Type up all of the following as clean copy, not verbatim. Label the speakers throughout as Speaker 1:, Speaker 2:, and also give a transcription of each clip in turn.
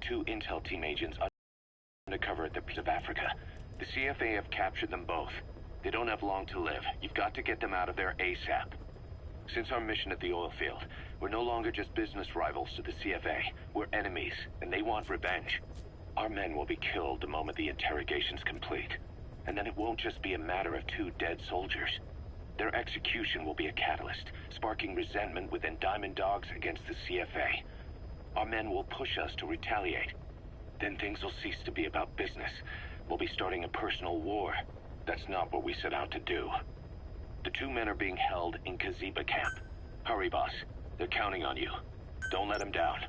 Speaker 1: 2 intel team agents undercover at the Pit of Africa. The CFA have captured them both. They don't have long to live. You've got to get them out of there ASAP. Since our mission at the oil field, we're no longer just business rivals to the CFA. We're enemies, and they want revenge. Our men will be killed the moment the interrogation's complete. And then it won't just be a matter of 2 dead soldiers. Their execution will be a catalyst, sparking resentment within Diamond Dogs against the CFA. Our men will push us to retaliate. Then things will cease to be about business. We'll be starting a personal war. That's not what we set out to do. The 2 men are being held in Mgsv camp. Hurry, boss. They're counting on you. Don't let them down.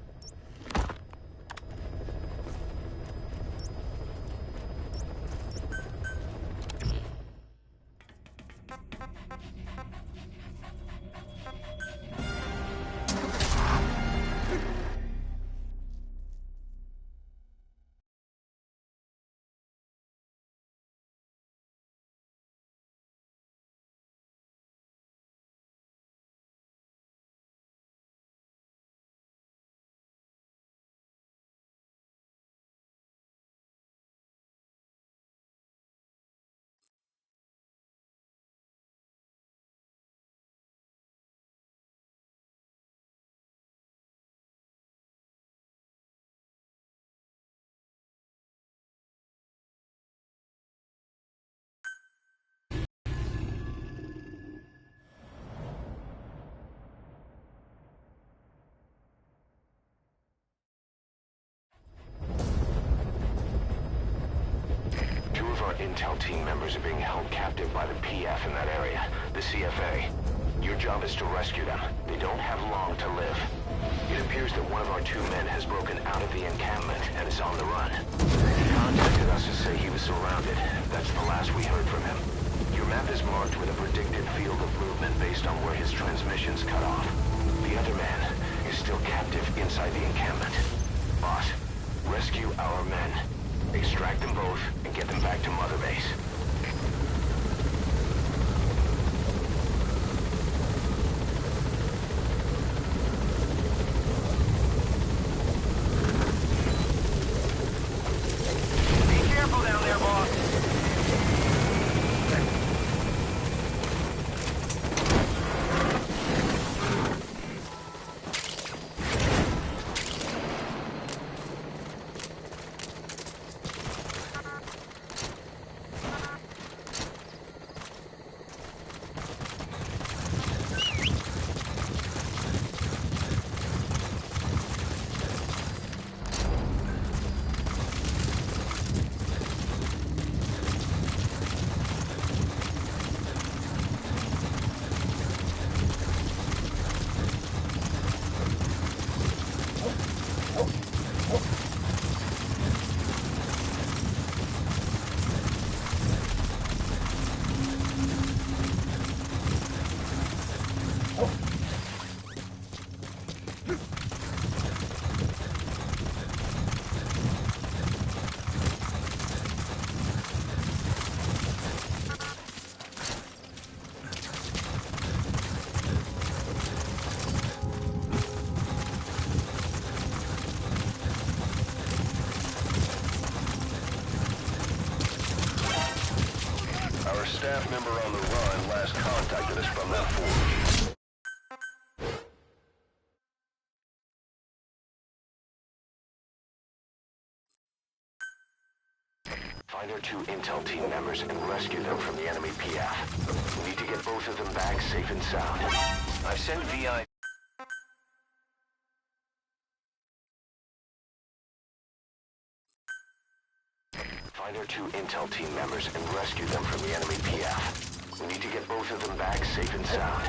Speaker 1: Our intel team members are being held captive by the PF in that area, the CFA. Your job is to rescue them. They don't have long to live. It appears that one of our 2 men has broken out of the encampment and is on the run. He contacted us to say he was surrounded. That's the last we heard from him. Your map is marked with a predicted field of movement based on where his transmissions cut off. The other man is still captive inside the encampment. Boss, rescue our men. Extract them both and get them back to Mother Base. Be careful down there, boss. Staff member on the run last contacted us from that forge. Find our 2 intel team members and rescue them from the enemy PF. We need to get both of them back safe and sound. I've sent VI. Find our 2 intel team members and rescue them from the enemy PF. We need to get both of them back safe and sound.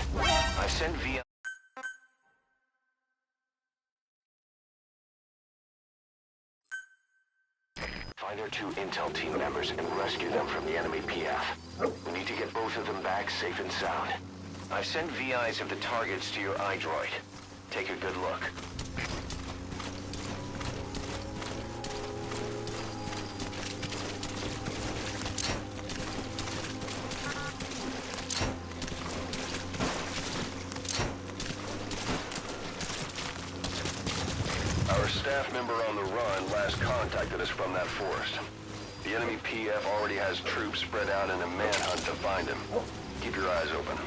Speaker 1: I sent VI. Find our 2 intel team members and rescue them from the enemy PF. We need to get both of them back safe and sound. I've sent VIs of the targets to your iDroid. Take a good look. Our staff member on
Speaker 2: on the run last contacted us from that forest. The enemy PF already has troops spread out in a manhunt to find him. Keep your eyes open.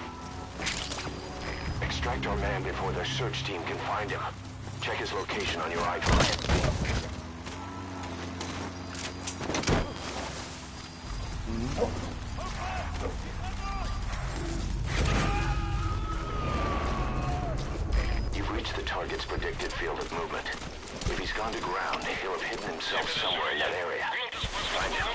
Speaker 3: Extract our man before their search team can find him. Check his location on your iDrive. You've reached the target's predicted field of movement. If he's gone to ground, he'll have hidden himself somewhere in that area. Find him.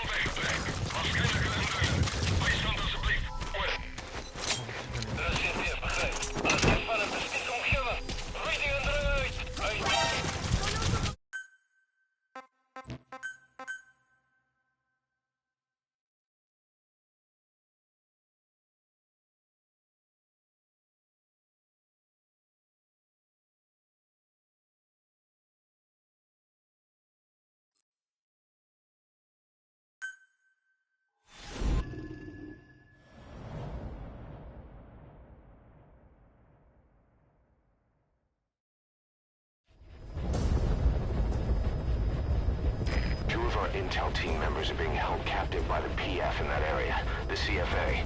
Speaker 3: Intel team members are being held captive by the PF in that area, the CFA.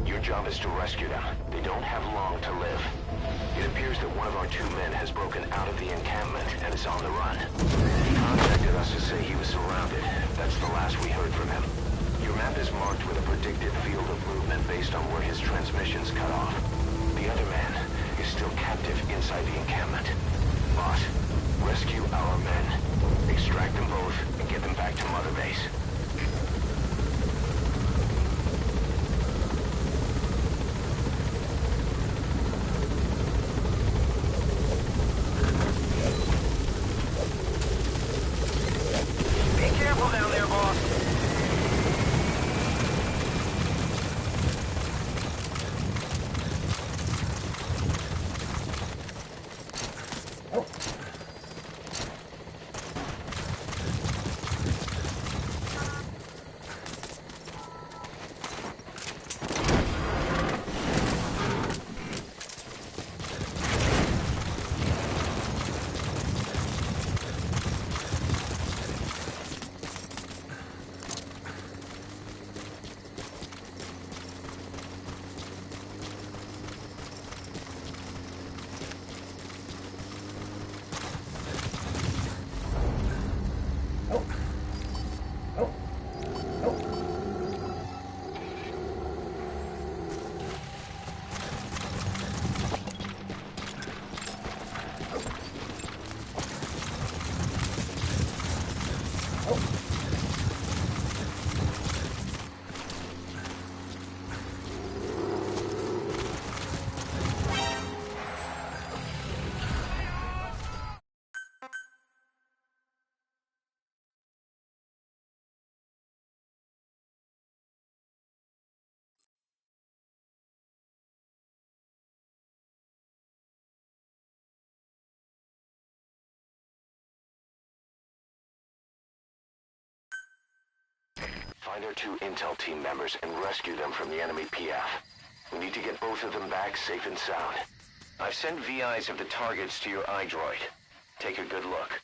Speaker 3: Your job is to rescue them. They don't have long to live. It appears that one of our 2 men has broken out of the encampment and is on the run. He contacted us to say he was surrounded. That's the last we heard from him. Your map is marked with a predicted field of movement based on where his transmissions cut off. The other man is still captive inside the encampment. Boss, rescue our men. Extract them both and get them back to Mother Base. Be careful down there, boss. Find our 2 Intel team members and rescue them from the enemy PF. We need to get both of them back safe and sound. I've sent VIs of the targets to your iDroid. Take a good look.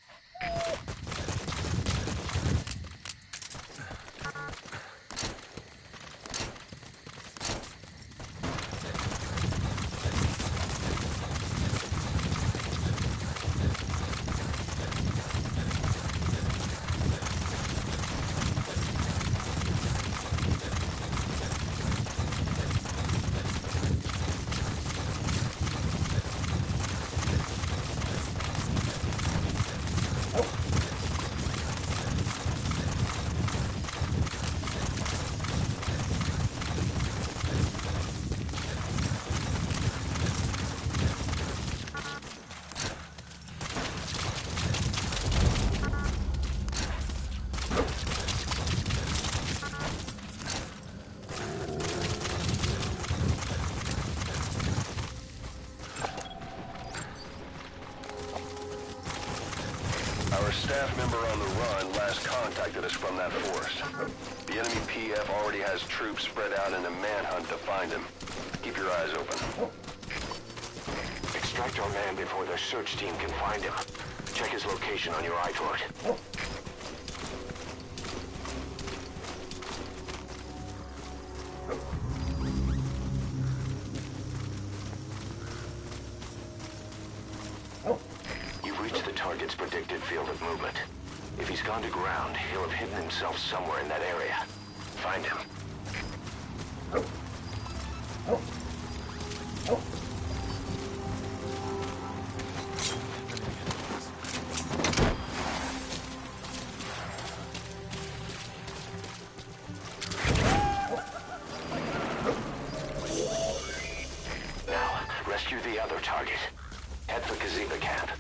Speaker 3: Our staff member on the run last contacted us from that forest. The enemy PF already has troops spread out in a manhunt to find him. Keep your eyes open. Extract our man before their search team can find him. Check his location on your iDroid. You've reached the target's predicted field of movement. If he's gone to ground, he'll have hidden himself somewhere in that area. Find him. Now, rescue the other target. Head for Mgsv camp.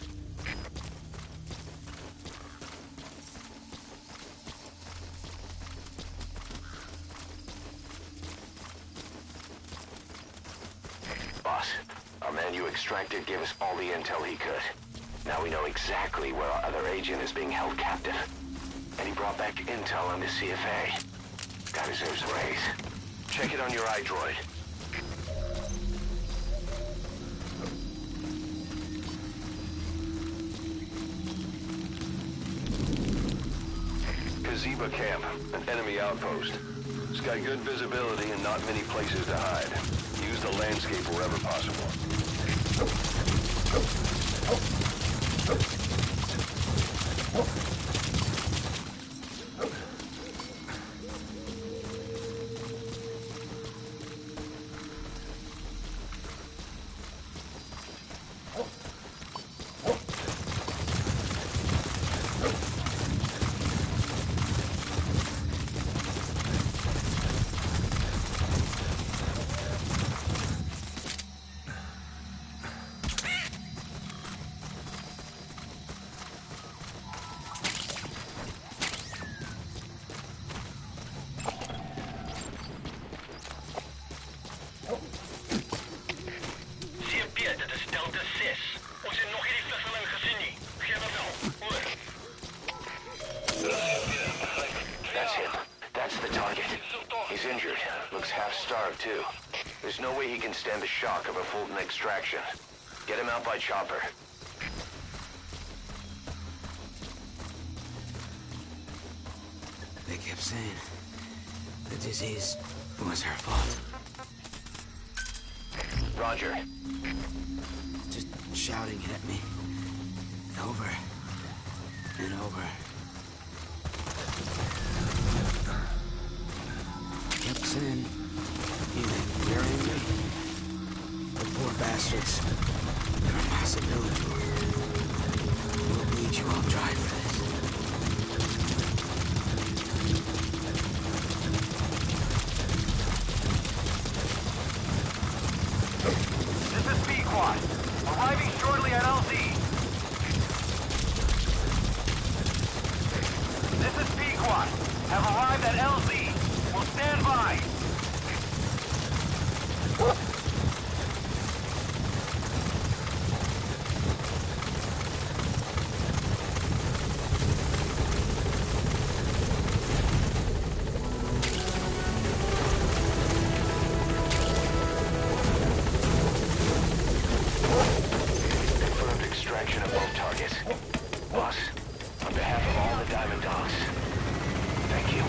Speaker 3: Boss, our man you extracted gave us all the intel he could. Now we know exactly where our other agent is being held captive. And he brought back intel on the CFA. Guy deserves a raise. Check it on your iDroid.
Speaker 2: Mgsv camp, an enemy outpost. It's got good visibility and not many places to hide. Use the landscape wherever possible.
Speaker 3: That's him. That's the target. He's injured. Looks half-starved, too. There's no way he can stand the shock of a Fulton extraction. Get him out by chopper.
Speaker 4: They kept saying the disease was her fault.
Speaker 3: Roger.
Speaker 4: Just shouting it at me. Over and over. Kept saying, you think we're angry? The poor bastards. They're a massive village. We'll bleed you all dry for this.
Speaker 5: This is B-Quad. Arriving shortly at LZ. This is B-Quad. Have arrived at LZ. Will stand by.
Speaker 3: Confirmed extraction of both targets. Boss, on behalf of all the Diamond Dogs, thank you.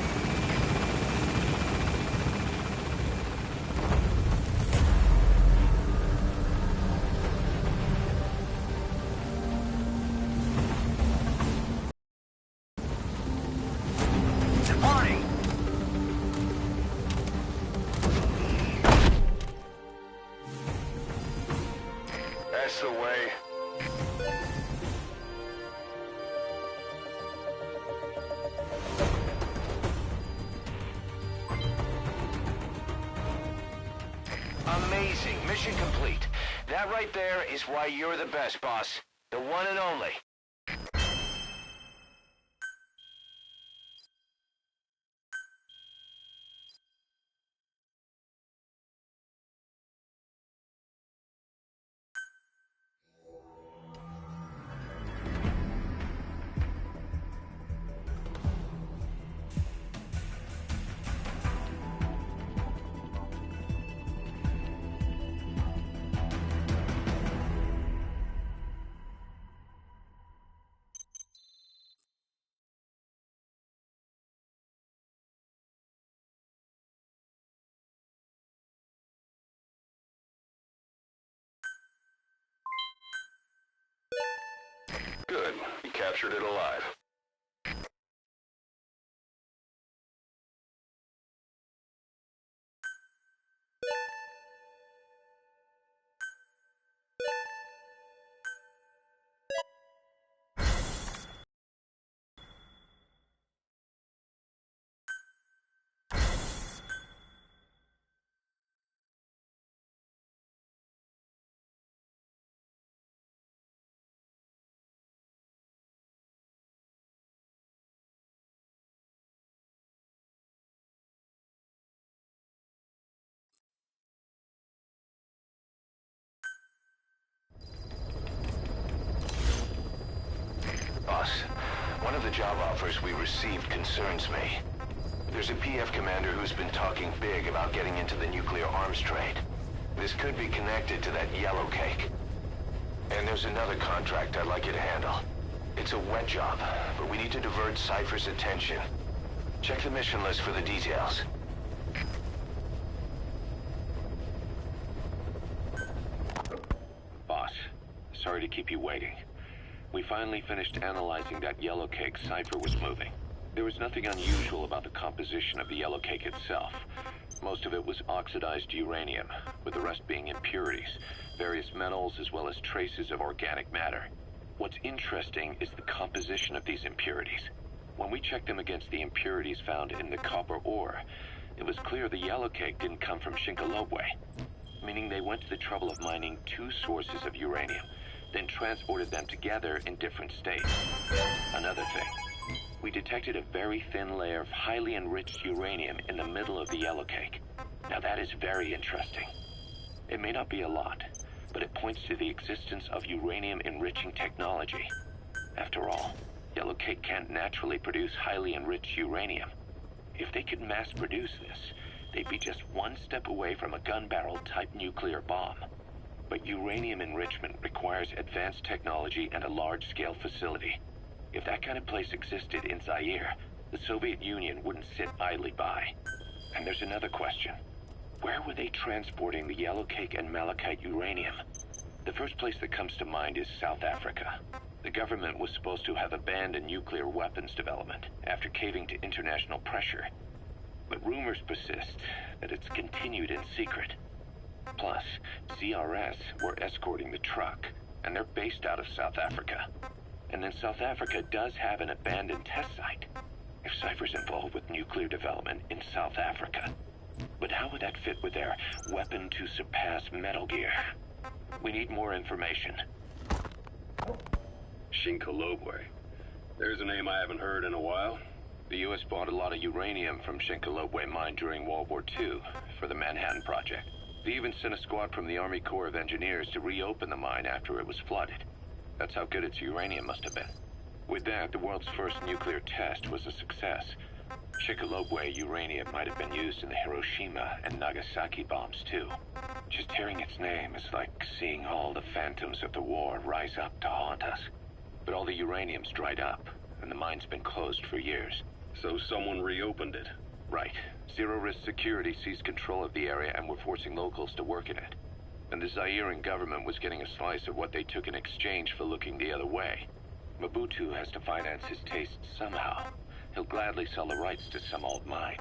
Speaker 5: Departing.
Speaker 2: That's the way.
Speaker 3: Amazing. Mission complete. That right there is why you're the best, boss. The one and only.
Speaker 2: Good. You captured it alive.
Speaker 3: Boss, one of the job offers we received concerns me. There's a PF commander who's been talking big about getting into the nuclear arms trade. This could be connected to that yellow cake. And there's another contract I'd like you to handle. It's a wet job, but we need to divert Cypher's attention. Check the mission list for the details.
Speaker 1: Boss, sorry to keep you waiting. We finally finished analyzing that yellow cake Cypher was moving. There was nothing unusual about the composition of the yellow cake itself. Most of it was oxidized uranium, with the rest being impurities, various metals as well as traces of organic matter. What's interesting is the composition of these impurities. When we checked them against the impurities found in the copper ore, it was clear the yellow cake didn't come from Shinkolobwe, meaning they went to the trouble of mining two sources of uranium, then transported them together in different states. Another thing, we detected a very thin layer of highly enriched uranium in the middle of the yellow cake. Now that is very interesting. It may not be a lot, but it points to the existence of uranium-enriching technology. After all, yellow cake can't naturally produce highly enriched uranium. If they could mass-produce this, they'd be just one step away from a gun barrel-type nuclear bomb. But uranium enrichment requires advanced technology and a large-scale facility. If that kind of place existed in Zaire, the Soviet Union wouldn't sit idly by. And there's another question. Where were they transporting the yellow cake and malachite uranium? The first place that comes to mind is South Africa. The government was supposed to have abandoned nuclear weapons development after caving to international pressure. But rumors persist that it's continued in secret. Plus, CRS were escorting the truck, and they're based out of South Africa. And then South Africa does have an abandoned test site. If Cypher's involved with nuclear development in South Africa. But how would that fit with their weapon to surpass Metal Gear? We need more information.
Speaker 6: Shinkolobwe. There's a name I haven't heard in a while.
Speaker 1: The U.S. bought a lot of uranium from Shinkolobwe mine during World War II for the Manhattan Project. They even sent a squad from the Army Corps of Engineers to reopen the mine after it was flooded. That's how good its uranium must have been. With that, the world's first nuclear test was a success. Shinkolobwe uranium might have been used in the Hiroshima and Nagasaki bombs, too. Just hearing its name is like seeing all the phantoms of the war rise up to haunt us. But all the uranium's dried up, and the mine's been closed for years.
Speaker 6: So someone reopened it.
Speaker 1: Right. Zero-risk security seized control of the area and were forcing locals to work in it. And the Zairean government was getting a slice of what they took in exchange for looking the other way. Mobutu has to finance his tastes somehow. He'll gladly sell the rights to some old mine.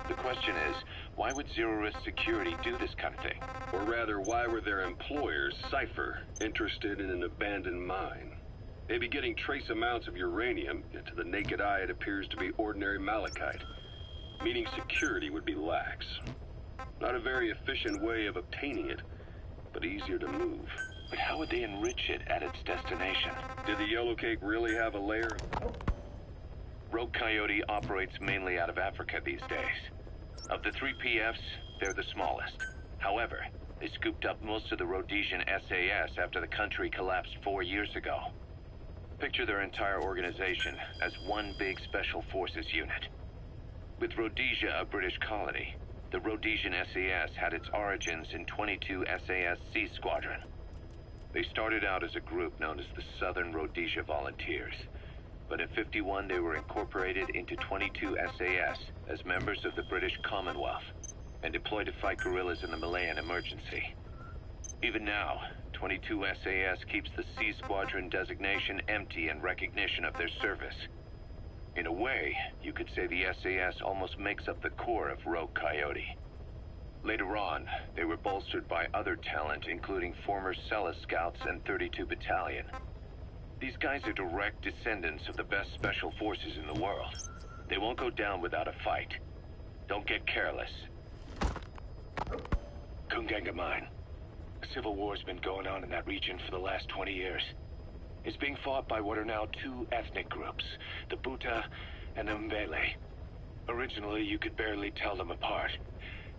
Speaker 1: The question is, why would zero-risk security do this kind of thing?
Speaker 6: Or rather, why were their employers, Cypher, interested in an abandoned mine? They'd be getting trace amounts of uranium, yet to the naked eye it appears to be ordinary malachite, meaning security would be lax. Not a very efficient way of obtaining it, but easier to move.
Speaker 1: But how would they enrich it at its destination?
Speaker 6: Did the yellow cake really have a layer?
Speaker 1: Rogue Coyote operates mainly out of Africa these days. Of the three PFs, they're the smallest. However, they scooped up most of the Rhodesian SAS after the country collapsed 4 years ago. Picture their entire organization as one big special forces unit. With Rhodesia a British colony, the Rhodesian SAS had its origins in 22 SAS Sea Squadron. They started out as a group known as the Southern Rhodesia Volunteers. But in '51 they were incorporated into 22 SAS as members of the British Commonwealth and deployed to fight guerrillas in the Malayan emergency. Even now, 22 SAS keeps the C Squadron designation empty in recognition of their service. In a way, you could say the SAS almost makes up the core of Rogue Coyote. Later on, they were bolstered by other talent, including former Celis Scouts and 32 Battalion. These guys are direct descendants of the best special forces in the world. They won't go down without a fight. Don't get careless. Kunganga Mine. A civil war's been going on in that region for the last 20 years. It's being fought by what are now two ethnic groups, the Buta and the Mbele. Originally, you could barely tell them apart,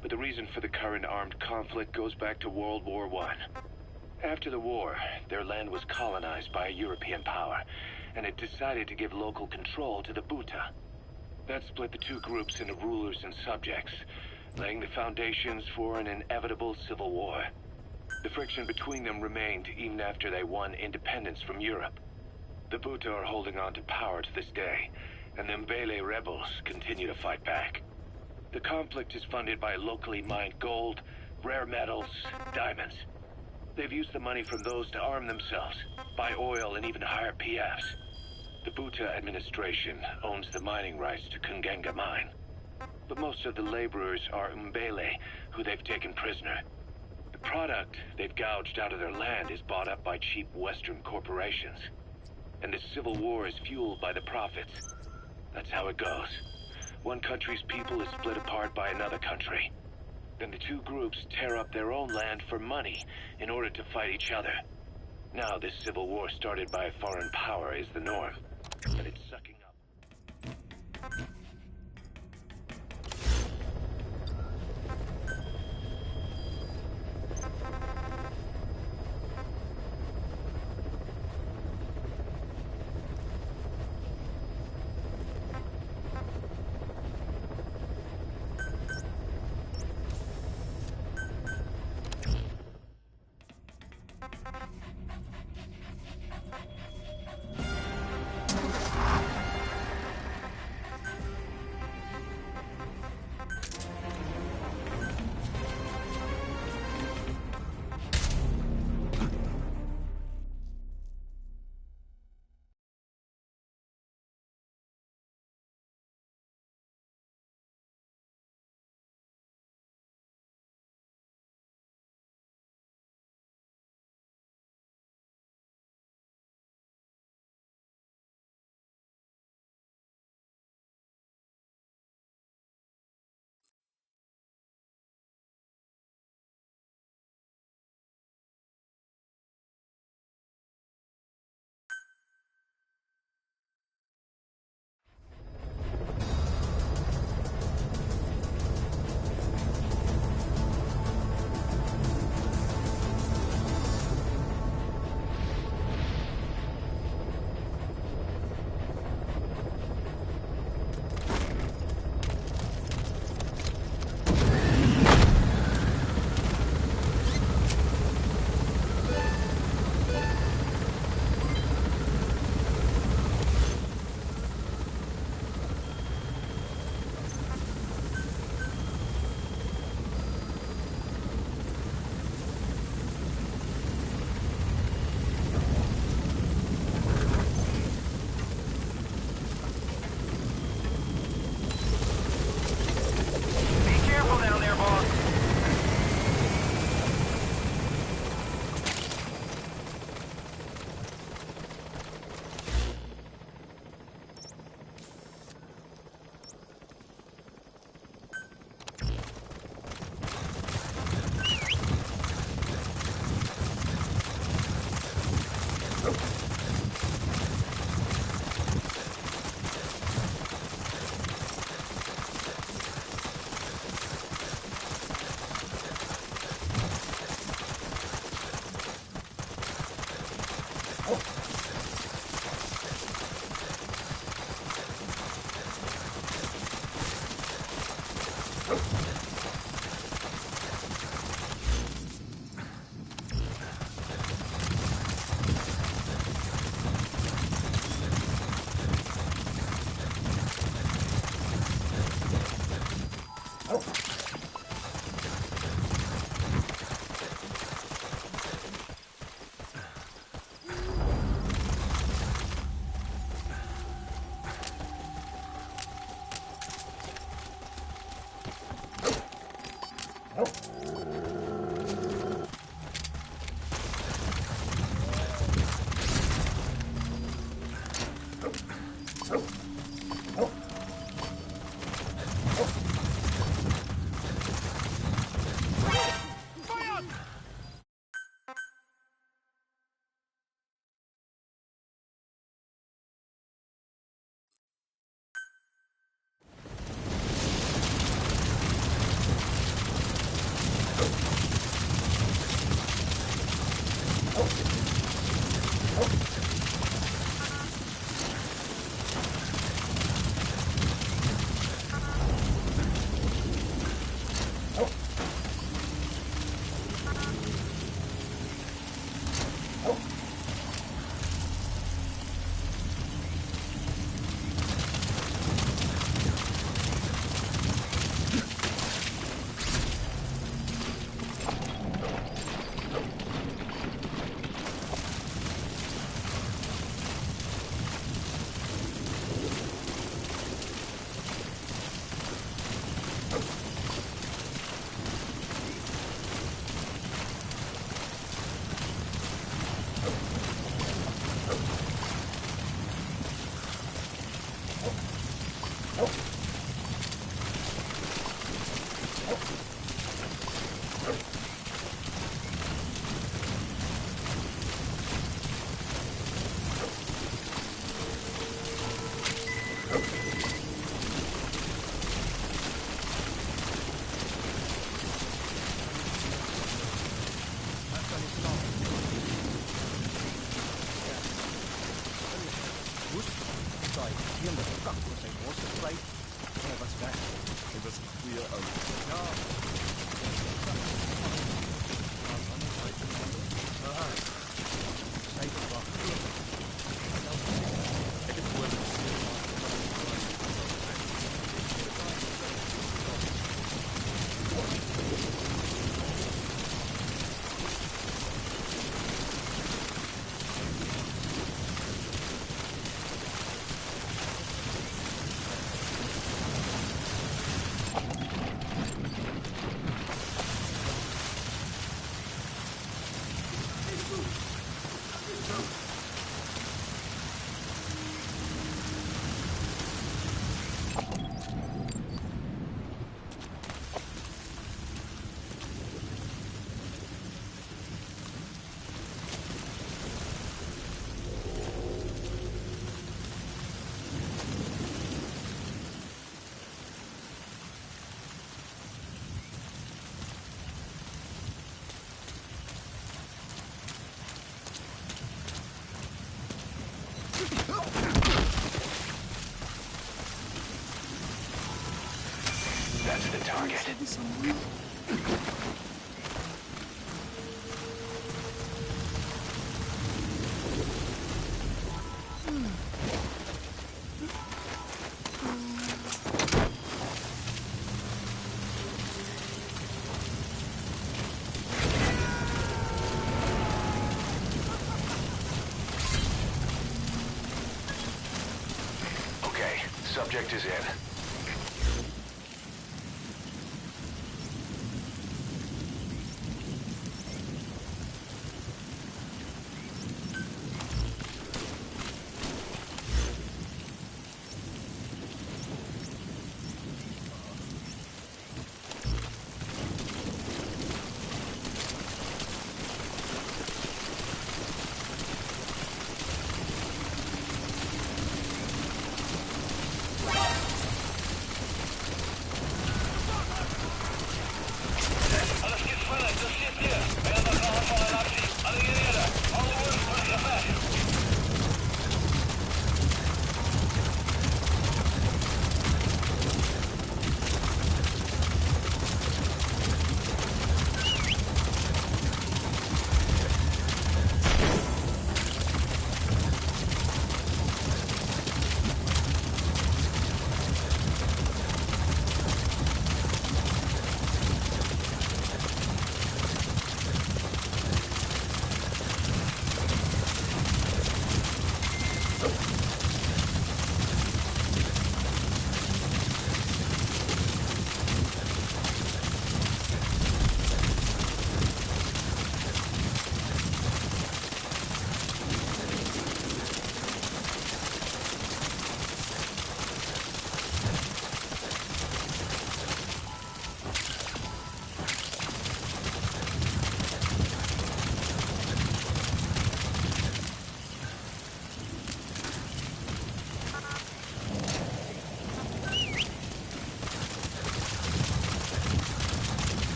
Speaker 1: but the reason for the current armed conflict goes back to World War I. After the war, their land was colonized by a European power, and it decided to give local control to the Buta. That split the two groups into rulers and subjects, laying the foundations for an inevitable civil war. The friction between them remained even after they won independence from Europe. The Buta are holding on to power to this day, and the Mbele rebels continue to fight back. The conflict is funded by locally mined gold, rare metals, diamonds. They've used the money from those to arm themselves, buy oil, and even hire PFs. The Buta administration owns the mining rights to Kunganga Mine. But most of the laborers are Mbele, who they've taken prisoner. The product they've gouged out of their land is bought up by cheap Western corporations. And the civil war is fueled by the profits. That's how it goes. One country's people is split apart by another country. Then the two groups tear up their own land for money in order to fight each other. Now this civil war started by a foreign power is the norm, and it's sucking up.
Speaker 7: Fuck, was they was afraid? One of us back. Give us a clear oath. No. Save the rock.
Speaker 3: That's the target. Okay, subject is in.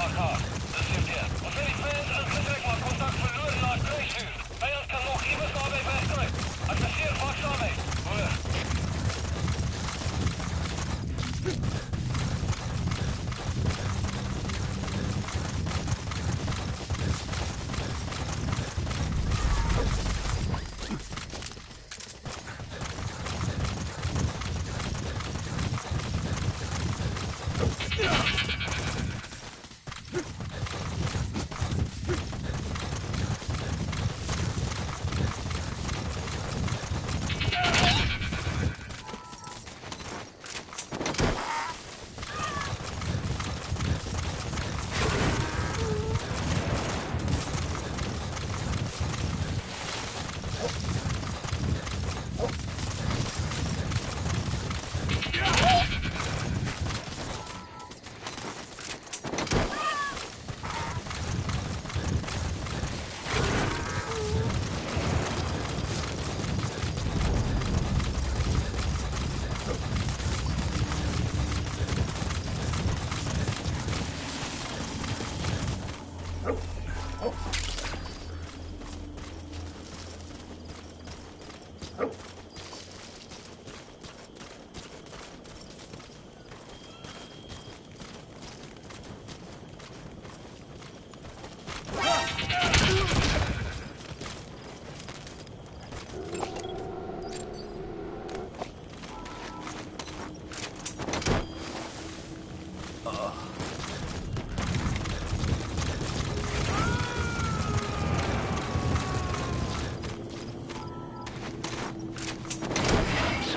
Speaker 5: Haka, das sind wir. Und wenn ich will, dann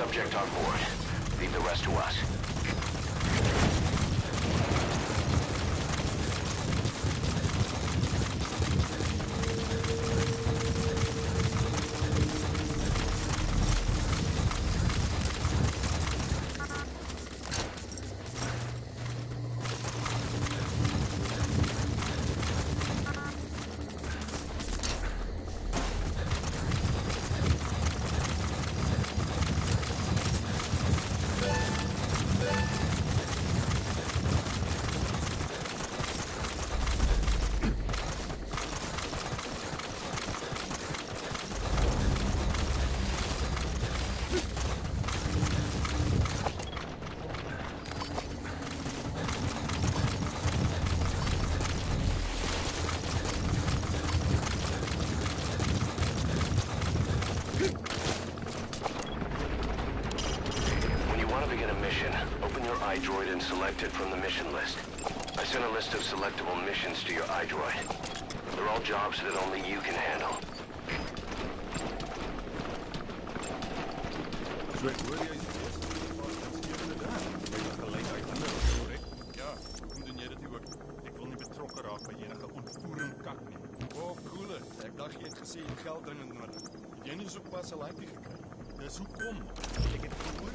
Speaker 3: Subject on board. Leave the rest to us. iDroid and select it from the mission list. I sent a list of selectable missions to your iDroid. They're all jobs that only you can handle.
Speaker 7: Geld dringend nodig. Jy nie so pas 'n laaitjie gekry. Dis hoekom ek het gehoor.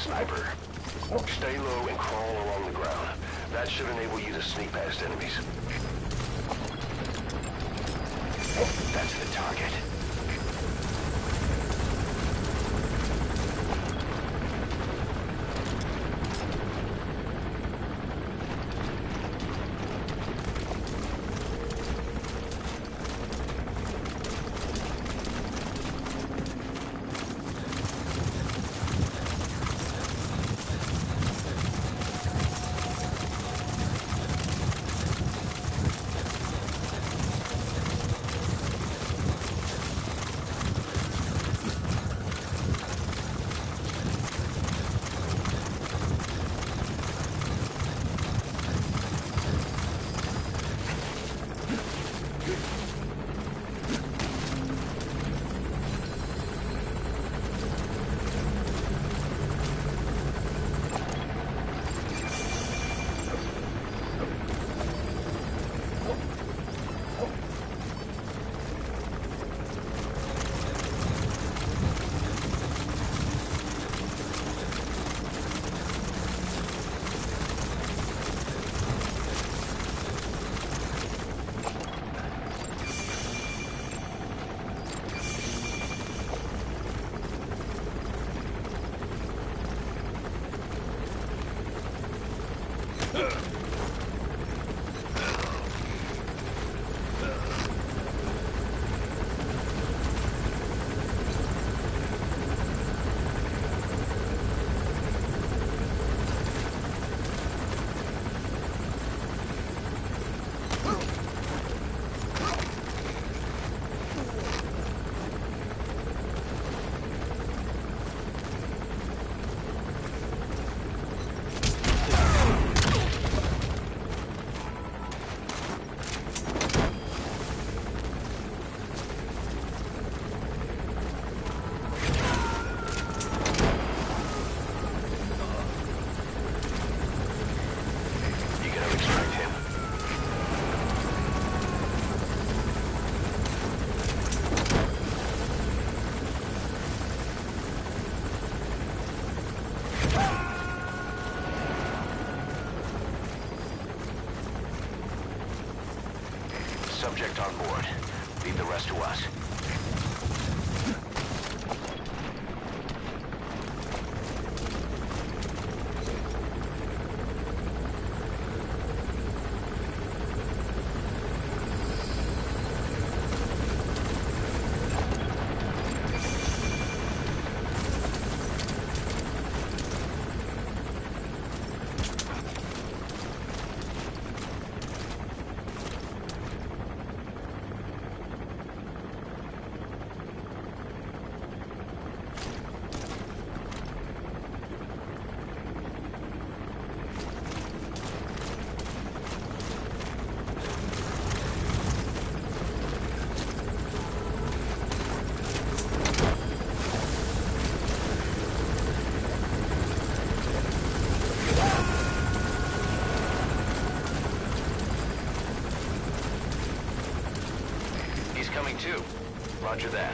Speaker 2: Sniper. Stay low and crawl along the ground. That should enable you to sneak past enemies.
Speaker 3: That's the target. Subject on board. Leave the rest to us. Coming too. Roger that.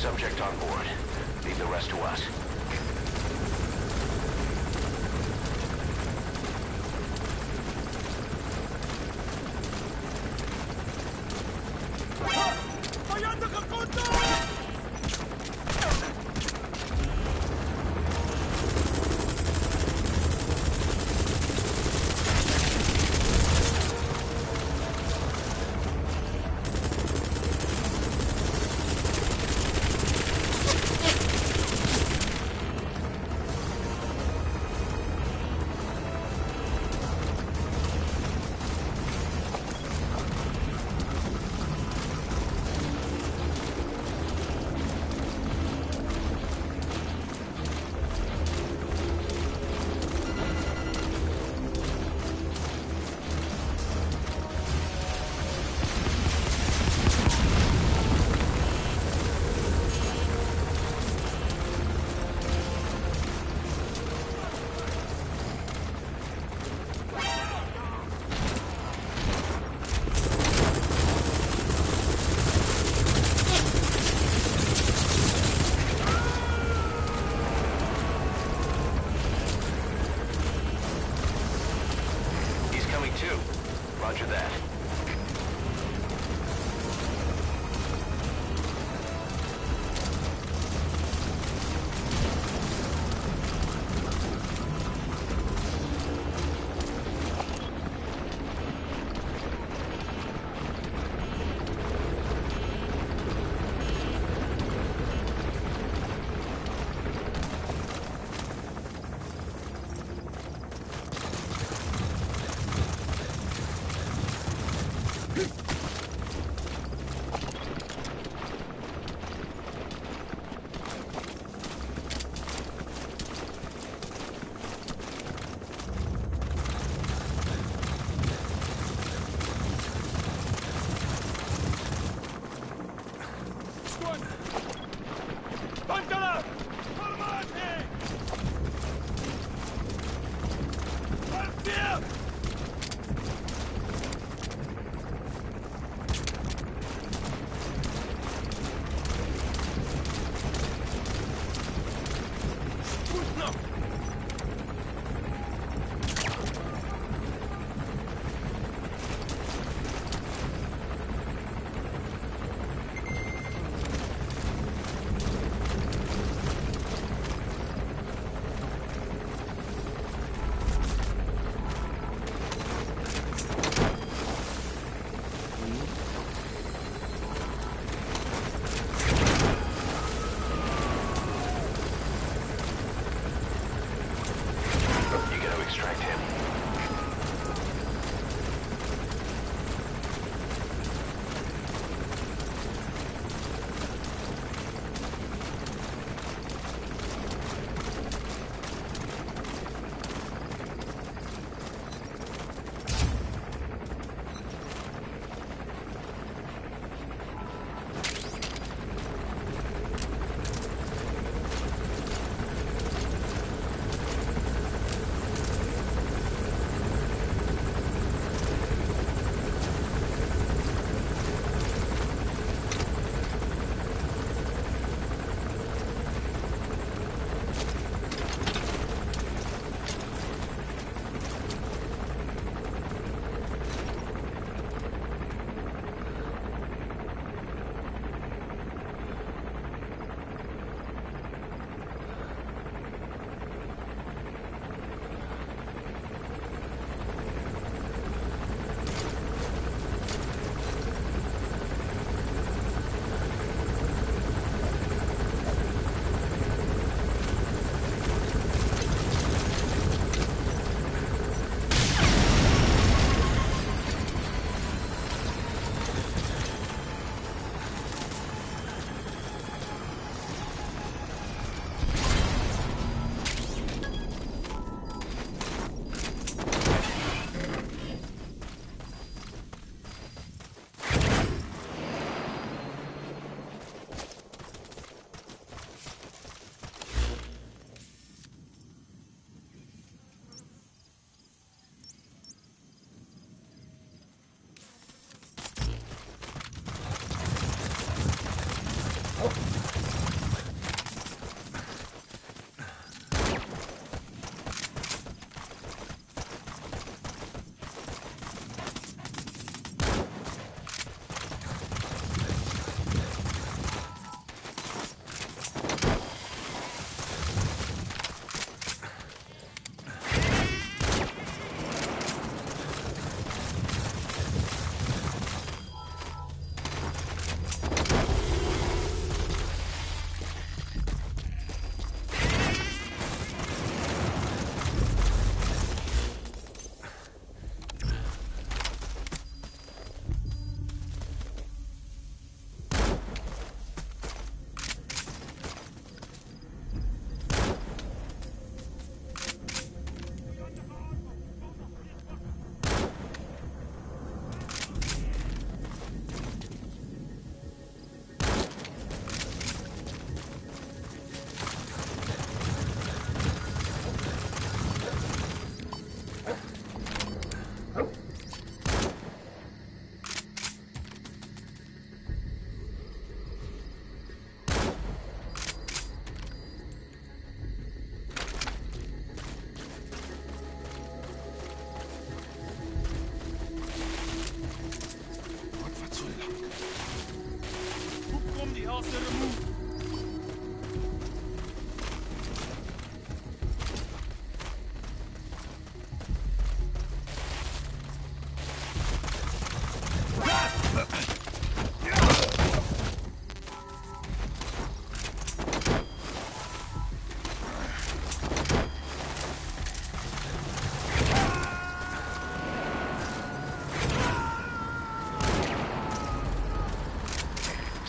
Speaker 3: Subject on board. Leave the rest to us. Roger that.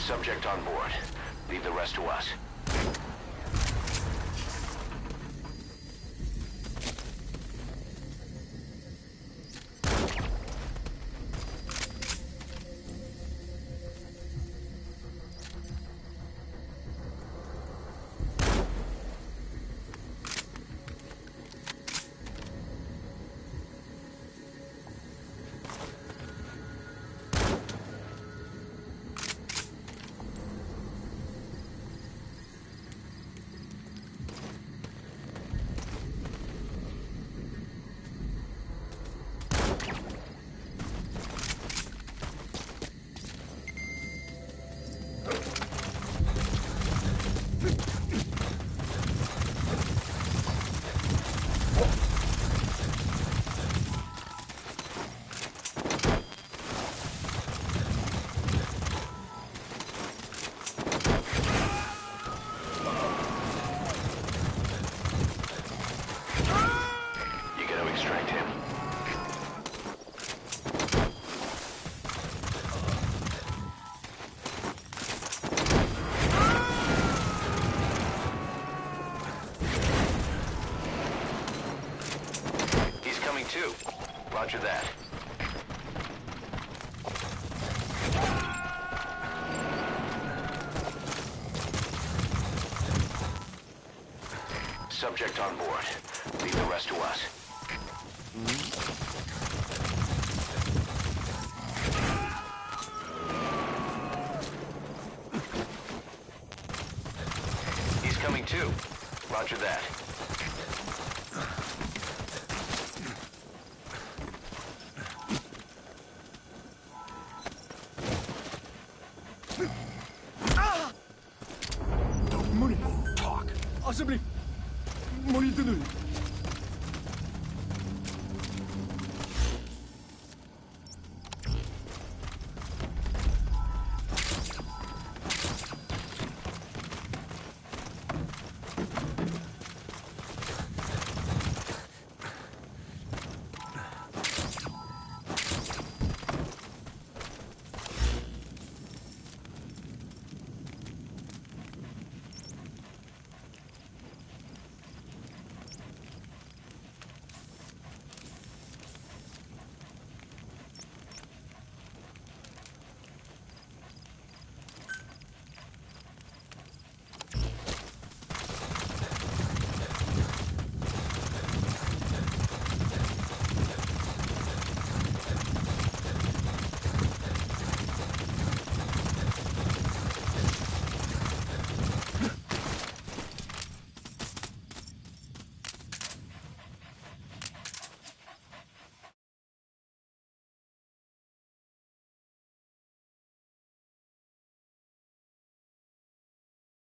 Speaker 3: Subject on board. Leave the rest to us. Roger that. Subject on board. Leave the rest to us. He's coming too. Roger that.
Speaker 7: Alsjeblieft. Moet je het doen.